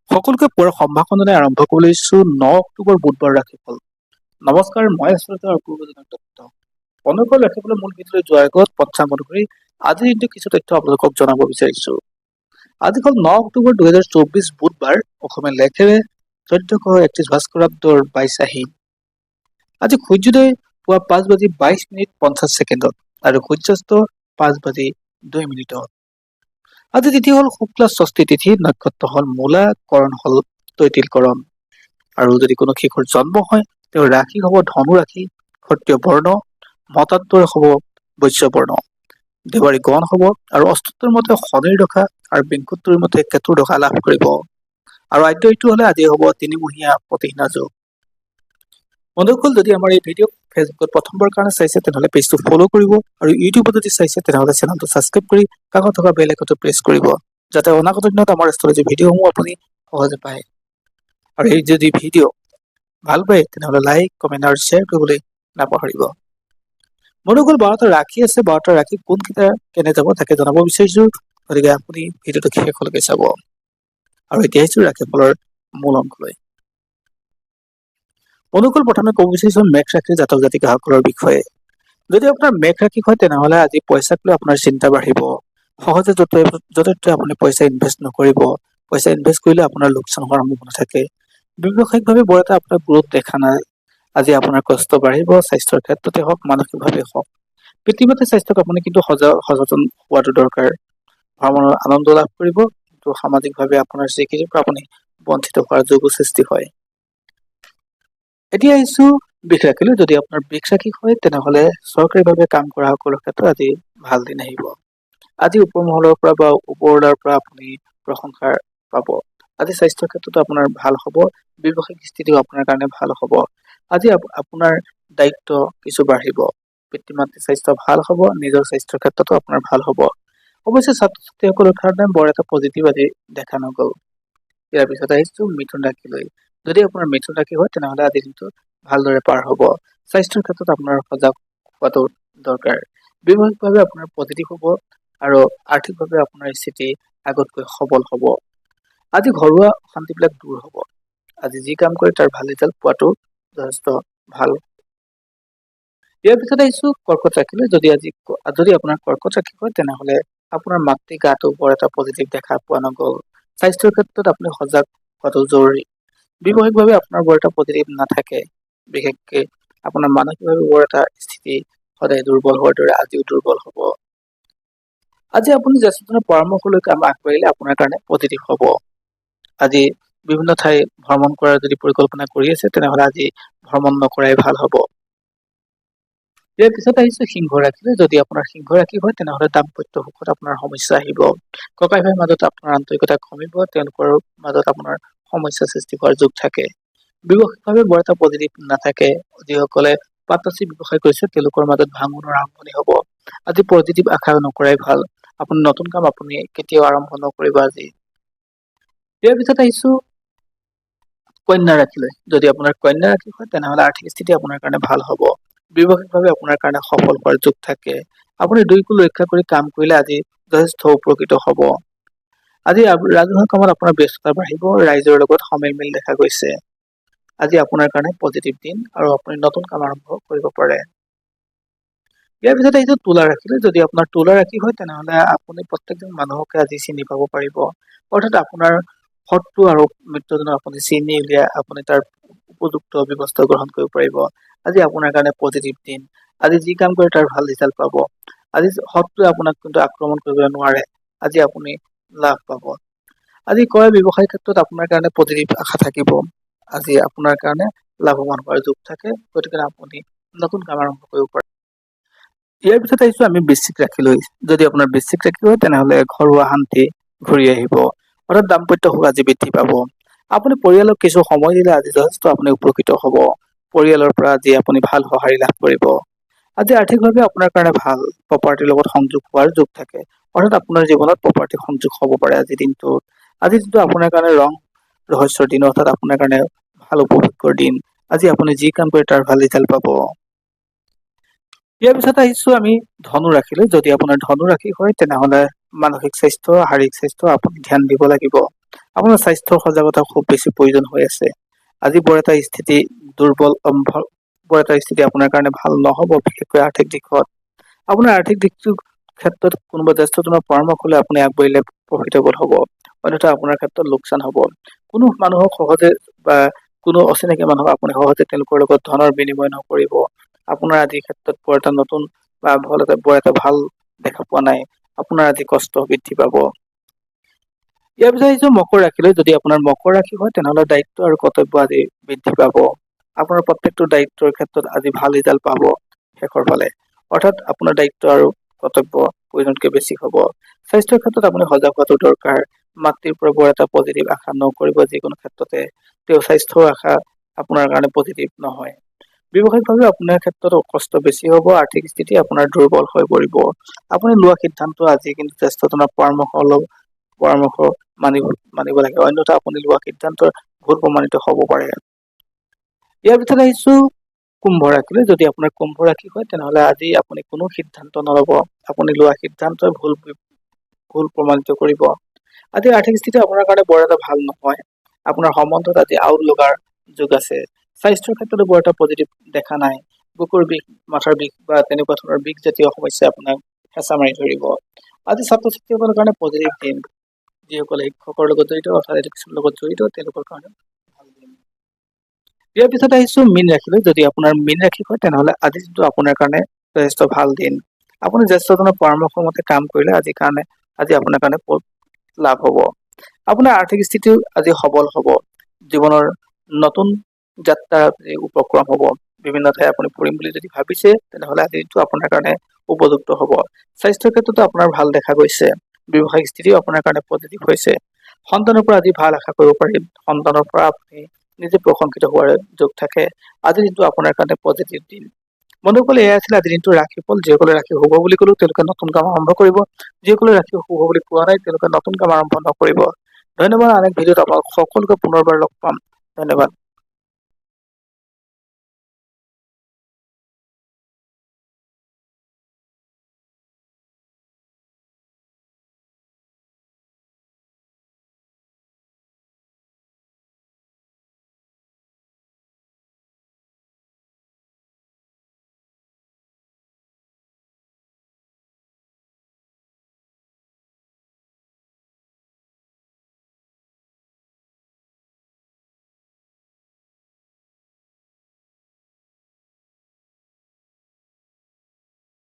সকলোকে পুৱাৰ সম্ভাষণৰে আৰম্ভ কৰি লৈছো 9 অক্টোবৰ বুধবাৰ ৰাশিফল। নমস্কাৰ, মই আচলতে অপূৰ্বজনক দত্ত। অনুকূল ৰাশিফলৰ মূল ভিতৰত যোৱাৰ আগত পঞ্চাংগ অনুসৰি আজিৰ দিনটো কিছু তথ্য আপোনালোকক জনাব বিচাৰিছো। আজি হ'ল 9 অক্টোবৰ 2024 বুধবাৰ। অসমীয়া লেখেৰে 1431 ভাস্কৰাব্দৰ 22 আহিন। আজি সূৰ্যোদয় পুৱা 5:22:50 আৰু সূৰ্যাস্ত 5:02। আজি তিথি হ'ল শুক্লা ষষ্ঠী তিথি, নক্ষত্ৰ হ'ল মূলা, কৰণ হ'ল তৈতিলকৰণ। আৰু যদি কোনো শিশুৰ জন্ম হয়, তেওঁৰ ৰাশি হ'ব ধনু ৰাশি, ক্ষত্ৰিয় বৰ্ণ, মতাত্তৰ হ'ব বৈশ্য বৰ্ণ, দেৱাৰী গণ হ'ব আৰু অষ্টোত্তৰ মতে শনিৰ দশা আৰু বিংশোত্তৰ মতে কেতুৰ দশা লাভ কৰিব। আৰু আদ্য ঋতু হ'লে আজি হ'ব তিনিমহীয়া প্ৰতিহীনা যোগ। বন্ধুসকল, যদি আমাৰ এই ভিডিঅ' ফেচবুকত প্ৰথমবাৰৰ কাৰণে চাইছে তেনেহ'লে পেজটো ফ'ল' কৰিব আৰু ইউটিউবত যদি চাইছে তেনেহ'লে চেনেলটো ছাবস্ক্ৰাইব কৰি কাষত থকা বেল আইকনটো প্ৰেছ কৰিব, যাতে অনাগত দিনত আমাৰ এষ্ট্ৰলজি ভিডিঅ'সমূহ আপুনি সহজে পায়। আৰু এই যদি ভিডিঅ' ভাল পায় তেনেহ'লে লাইক, কমেণ্ট আৰু শ্বেয়াৰ কৰিবলৈ নাপাহৰিব। বন্ধুসকল, 12টা ৰাশি আছে। 12টা ৰাশি কোনকেইটা কেনে যাব তাকে জনাব বিচাৰিছো, গতিকে আপুনি ভিডিঅ'টো শেষলৈকে চাব। আৰু এতিয়া আহিছো ৰাশিফলৰ মূল অংশলৈ। বন্ধুসকল, প্ৰথমে ক'ব বিচাৰিছো মেঘ ৰাশিৰ জাতক জাতিকাসকলৰ বিষয়ে। যদি আপোনাৰ মেঘ ৰাশি হয় তেনেহ'লে আজি পইচাক লৈ আপোনাৰ চিন্তা বাঢ়িব। সহজে য'তে ত'তে আপুনি পইচা ইনভেষ্ট নকৰিব। পইচা ইনভেষ্ট কৰিলে আপোনাৰ লোকচান হোৱাৰ সম্ভাৱনা থাকে। ব্যৱসায়িকভাৱে বৰ এটা আপোনাৰ গ্ৰোথ দেখা নাই। আজি আপোনাৰ কষ্ট বাঢ়িব, স্বাস্থ্যৰ ক্ষেত্ৰতে হওক, মানসিকভাৱে হওক। পিতৃ মাতৃৰ স্বাস্থ্যক আপুনি কিন্তু সচেতন হোৱাটো দৰকাৰ। ভ্ৰমণৰ আনন্দ লাভ কৰিব, কিন্তু সামাজিকভাৱে আপোনাৰ স্বীকৃতিৰ পৰা আপুনি বঞ্চিত হোৱাৰ যোগো সৃষ্টি হয়। এতিয়া আহিছো বৃষ ৰাশিলৈ। যদি আপোনাৰ বৃষ ৰাশি হয় তেনেহ'লে চৰকাৰীভাৱে কাম কৰা সকলৰ ক্ষেত্ৰত আজি ভাল দিন আহিব। আজি ওপৰমহলৰ পৰা বা ওপৰৱালাৰ পৰা আপুনি প্ৰশংসা পাব। আজি স্বাস্থ্যৰ ক্ষেত্ৰতো আপোনাৰ ভাল হ'ব। ব্যৱসায়িক স্থিতিও আপোনাৰ কাৰণে ভাল হ'ব। আজি আপোনাৰ দায়িত্ব কিছু বাঢ়িব। পিতৃ মাতৃৰ স্বাস্থ্য ভাল হ'ব, নিজৰ স্বাস্থ্যৰ ক্ষেত্ৰতো আপোনাৰ ভাল হ'ব। অৱশ্যে ছাত্ৰ ছাত্ৰীসকলৰ কাৰণে বৰ এটা পজিটিভ আজি দেখা নগ'ল। ইয়াৰ পিছত আহিছো মিথুন ৰাশিলৈ। যদি আপোনাৰ মিথুন ৰাশি হয় তেনেহ'লে আজি দিনটো ভালদৰে পাৰ হ'ব। স্বাস্থ্যৰ ক্ষেত্ৰত আপোনাৰ সজাগ হোৱাটো দৰকাৰ। ব্যৱসায়িকভাৱে আপোনাৰ পজিটিভ হ'ব আৰু আৰ্থিকভাৱে আপোনাৰ স্থিতি আগতকৈ সবল হ'ব। আজি ঘৰুৱা অশান্তিবিলাক দূৰ হ'ব। আজি যি কাম কৰে তাৰ ভাল ৰিজাল্ট পোৱাটো যথেষ্ট ভাল। ইয়াৰ পিছত আহিছো কৰ্কট ৰাশিলৈ। যদি আপোনাৰ কৰ্কট ৰাশি হয় তেনেহ'লে আপোনাৰ মাতৃ গাটো বৰ এটা পজিটিভ দেখা পোৱা নগ'ল। স্বাস্থ্যৰ ক্ষেত্ৰত আপুনি সজাগ হোৱাটো জৰুৰী। ব্যৱসায়িকভাৱে আপোনাৰ বৰ এটা পজিটিভ নাথাকে। বিশেষকে আপোনাৰ মানসিকভাৱে বৰ এটা স্থিতি সদায় দুৰ্বল হোৱাৰ দৰে আজিও দুৰ্বল হ'ব। আজি আপুনি জ্যেষ্ঠজনৰ পৰামৰ্শ লৈ কাম আগবাঢ়িলে আপোনাৰ কাৰণে পজিটিভ হ'ব। আজি বিভিন্ন ঠাই ভ্ৰমণ কৰাৰ যদি পৰিকল্পনা কৰি আছে তেনেহ'লে আজি ভ্ৰমণ নকৰাই ভাল হ'ব। ইয়াৰ পিছত আহিছো সিংহ ৰাশিলৈ। যদি আপোনাৰ সিংহ ৰাশি হয় তেনেহ'লে দাম্পত্য সুখত আপোনাৰ সমস্যা আহিব। ককাই ভাইৰ মাজত আপোনাৰ আন্তৰিকতা কমিব, তেওঁলোকৰ মাজত আপোনাৰ সমস্যা সৃষ্টি হোৱাৰ যোগ থাকে। ব্যৱসায়িকভাৱে বৰ এটা পজিটিভ নাথাকে। যিসকলে পাৰ্টনাৰশ্বিপ ব্যৱসায় কৰিছে তেওঁলোকৰ মাজত ভাঙোনৰ আৰম্ভণি হ'ব। আজি পজিটিভ আশা নকৰাই ভাল। আপুনি নতুন কাম আপুনি কেতিয়াও আৰম্ভ নকৰিব আজি। ইয়াৰ পিছত আহিছো কন্যা ৰাশিলৈ। যদি আপোনাৰ কন্যা ৰাশি হয় তেনেহ'লে আৰ্থিক স্থিতি আপোনাৰ কাৰণে ভাল হ'ব। ব্যৱসায়িকভাৱে আপোনাৰ কাৰণে সফল হোৱাৰ যোগ থাকে। আপুনি দুইকো ৰক্ষা কৰি কাম কৰিলে আজি যথেষ্ট উপকৃত হ'ব। আজি ৰাজহুৱা কামত আপোনাৰ ব্যস্ততা বাঢ়িব, ৰাইজৰ লগত সমিলমিল দেখা গৈছে। আজি আপোনাৰ কাৰণে পজিটিভ দিন আৰু আপুনি নতুন কাম আৰম্ভ কৰিব পাৰে। ইয়াৰ পিছত আহিছো তুলা ৰাশিলৈ। যদি আপোনাৰ তুলা ৰাশি হয় তেনেহ'লে আপুনি প্ৰত্যেকজন মানুহকে আজি চিনি পাব পাৰিব। অৰ্থাৎ আপোনাৰ শত্ৰু আৰু মিত্ৰজনক আপুনি চিনি উলিয়াই আপুনি তাৰ উপযুক্ত ব্যৱস্থা গ্ৰহণ কৰিব পাৰিব। আজি আপোনাৰ কাৰণে পজিটিভ দিন। আজি যি কাম কৰে তাৰ ভাল ৰিজাল্ট পাব। আজি শত্ৰুৱে আপোনাক কিন্তু আক্ৰমণ কৰিবলৈ নোৱাৰে। আজি আপুনি লাভ পাব। আজি ক্ৰয় ব্যৱসায়ৰ ক্ষেত্ৰত আপোনাৰ কাৰণে পজিটিভ আশা থাকিব। আজি আপোনাৰ কাৰণে লাভৱান হোৱাৰ যোগ থাকে, গতিকে আপুনি নতুন কাম আৰম্ভ কৰিব পাৰে। ইয়াৰ পিছত আহিছো আমি বৃশ্চিক ৰাশিলৈ। যদি আপোনাৰ বৃশ্চিক ৰাশি হয় তেনেহ'লে ঘৰুৱা শান্তি ঘূৰি আহিব, অৰ্থাৎ দাম্পত্য সুখ আজি বৃদ্ধি পাব। আপুনি পৰিয়ালক কিছু সময় দিলে আজি যথেষ্ট আপুনি উপকৃত হ'ব। পৰিয়ালৰ পৰা আজি আপুনি ভাল সঁহাৰি লাভ কৰিব। আজি আৰ্থিকভাৱে আপোনাৰ কাৰণে ভাল। প্ৰপাৰ্টিৰ লগত সংযোগ হোৱাৰ যোগ থাকে, অৰ্থাৎ আপোনাৰ জীৱনত প্ৰপাৰ্টিৰ সংযোগ হ'ব পাৰে আজিৰ দিনটোত। আজি যিটো আপোনাৰ কাৰণে ৰহস্যৰ দিন, অৰ্থাৎ আপোনাৰ কাৰণে ভাল উপভোগৰ দিন। আজি আপুনি যি কাম কৰে তাৰ ভাল ৰিজাল্ট পাব। ইয়াৰ পিছত আহিছো আমি ধনু ৰাশিলৈ। যদি আপোনাৰ ধনু ৰাশি হয় তেনেহ'লে মানসিক স্বাস্থ্য, শাৰীৰিক স্বাস্থ্য আপুনি ধ্যান দিব লাগিব। আপোনাৰ স্বাস্থ্যৰ সজাগতা খুব বেছি প্ৰয়োজন হৈ আছে। আজি বৰ এটা স্থিতি দুৰ্বল বৰ এটা স্থিতি আপোনাৰ কাৰণে ভাল নহ'ব, বিশেষকৈ আৰ্থিক দিশত। আপোনাৰ আৰ্থিক দিশটোৰ ক্ষেত্ৰত কোনোবা জ্যেষ্ঠজনৰ পৰামৰ্শ লৈ আপুনি আগবাঢ়িলে প্ৰফিটেবল হ'ব, অন্যথা আপোনাৰ ক্ষেত্ৰত লোকচান হ'ব। কোনো মানুহক সহজে বা কোনো অচিনাকি মানুহক আপুনি সহজে তেওঁলোকৰ লগত ধনৰ বিনিময় নকৰিব। আপোনাৰ আজিৰ ক্ষেত্ৰত বৰ এটা ভাল দেখা পোৱা নাই। আপোনাৰ আজি কষ্ট বৃদ্ধি পাব। ইয়াৰ পিছত আহিছো মকৰ ৰাশিলৈ। যদি আপোনাৰ মকৰ ৰাশি হয় তেনেহলে দায়িত্ব আৰু কৰ্তব্য আজি বৃদ্ধি পাব। আপোনাৰ প্ৰত্যেকটো দায়িত্বৰ ক্ষেত্ৰত আজি ভাল ৰিজাল্ট পাব শেষৰ ফালে। অৰ্থাৎ আপোনাৰ দায়িত্ব আৰু কৰ্তব্য প্ৰয়োজনতকৈ বেছি হ'ব। স্বাস্থ্যৰ ক্ষেত্ৰত আপুনি সজাগ হোৱাটো দৰকাৰ। মাতৃৰ পৰা বৰ এটা পজিটিভ আশা নকৰিব যিকোনো ক্ষেত্ৰতে। তেওঁৰ স্বাস্থ্যৰ আশা আপোনাৰ কাৰণে পজিটিভ নহয়। ব্যৱসায়িকভাৱে আপোনাৰ ক্ষেত্ৰত কষ্ট বেছি হ'ব, আৰ্থিক স্থিতি আপোনাৰ দুৰ্বল হৈ পৰিব। আপুনি লোৱা সিদ্ধান্ত আজি কিন্তু জ্যেষ্ঠজনৰ পৰামৰ্শ মানিব লাগে, অন্যথা আপুনি লোৱা সিদ্ধান্ত ভুল প্ৰমাণিত হ'ব পাৰে। ইয়াৰ ভিতৰত আহিছো কুম্ভ ৰাশিলৈ। যদি আপোনাৰ কুম্ভ ৰাশি হয় তেনেহলে আজি আপুনি কোনো সিদ্ধান্ত নল'ব। আপুনি লোৱা সিদ্ধান্তই ভুল প্ৰমাণিত কৰিব। আজি আৰ্থিক স্থিতি আপোনাৰ কাৰণে বৰ এটা ভাল নহয়। আপোনাৰ সম্বন্ধত আজি আউট লগাৰ যোগ আছে। স্বাস্থ্যৰ ক্ষেত্ৰতো বৰ এটা পজিটিভ দেখা নাই। বুকুৰ বিষ, মাথাৰ বিষ বা তেনেকুৱা ধৰণৰ বিষ জাতীয় সমস্যা আপোনাক হেঁচা মাৰি ধৰিব। আজি ছাত্ৰ ছাত্ৰীসকলৰ কাৰণে পজিটিভ দিন। যিসকলে শিক্ষকৰ লগত জড়িত অৰ্থাৎ এডুকেশ্যনৰ লগত জড়িত তেওঁলোকৰ কাৰণে ভাল দিন। ইয়াৰ পিছত আহিছো মীন ৰাশিলৈ। যদি আপোনাৰ মীন ৰাশি হয় তেনেহলে আজি কিন্তু আপোনাৰ কাৰণে যথেষ্ট ভাল দিন। আপুনি জ্যেষ্ঠজনৰ পৰামৰ্শ মতে কাম কৰিলে আজি আপোনাৰ কাৰণে লাভ হ'ব। আপোনাৰ আৰ্থিক স্থিতিও আজি সবল হ'ব। জীৱনৰ নতুন যাত্ৰা উপক্ৰম হ'ব। বিভিন্ন ঠাই আপুনি ফুৰিম বুলি যদি ভাবিছে তেনেহলে আজিটো আপোনাৰ কাৰণে উপযুক্ত হ'ব। স্বাস্থ্যৰ ক্ষেত্ৰতো আপোনাৰ ভাল দেখা গৈছে। ব্যৱসায়িক স্থিতিও আপোনাৰ কাৰণে পজিটিভ হৈছে। সন্তানৰ পৰা আজি ভাল আশা কৰিব পাৰিম। সন্তানৰ পৰা আপুনি নিজে প্ৰশংসিত হোৱাৰ যোগ থাকে। আজিৰ দিনটো আপোনাৰ কাৰণে পজিটিভ দিন। বন্ধুসকল, এয়াই আছিল আজিৰ দিনটো ৰাশিফল। যিসকলে ৰাশি শুভ বুলি কলো তেওঁলোকে নতুন কাম আৰম্ভ কৰিব। যিসকলে ৰাশি শুভ বুলি কোৱা নাই তেওঁলোকে নতুন কাম আৰম্ভ নকৰিব। ধন্যবাদ। আন এক ভিডিঅ'ত আপোনালোক সকলোকে পুনৰবাৰ লগ পাম। ধন্যবাদ।